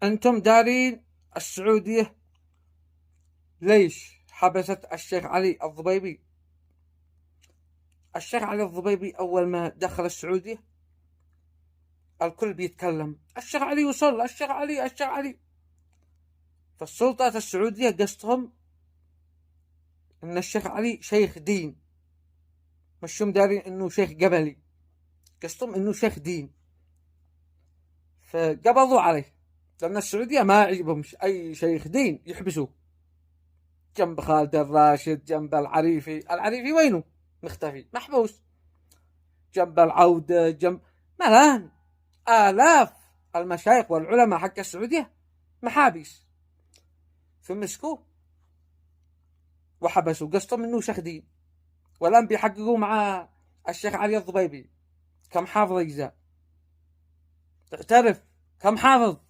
أنتم دارين السعودية ليش حبست الشيخ علي الضبيبي؟ الشيخ علي الضبيبي أول ما دخل السعودية الكل بيتكلم الشيخ علي وصل، الشيخ علي الشيخ علي. فالسلطات السعودية قصدهم إن الشيخ علي شيخ دين، مشهم دارين إنه شيخ قبلي، قصدهم إنه شيخ دين، فقبضوا عليه لأن السعودية ما يعجبهم أي شيخ دين يحبسوه. جنب خالد الراشد، جنب العريفي، العريفي وينه؟ مختفي محبوس. جنب العودة، جنب ملان آلاف المشايخ والعلماء حق السعودية محابس، فمسكوه وحبسوا قصدهم انه شيخ دين. والان بيحققوا مع الشيخ علي الضبيبي كم حافظ اجزاء، اعترف كم حافظ.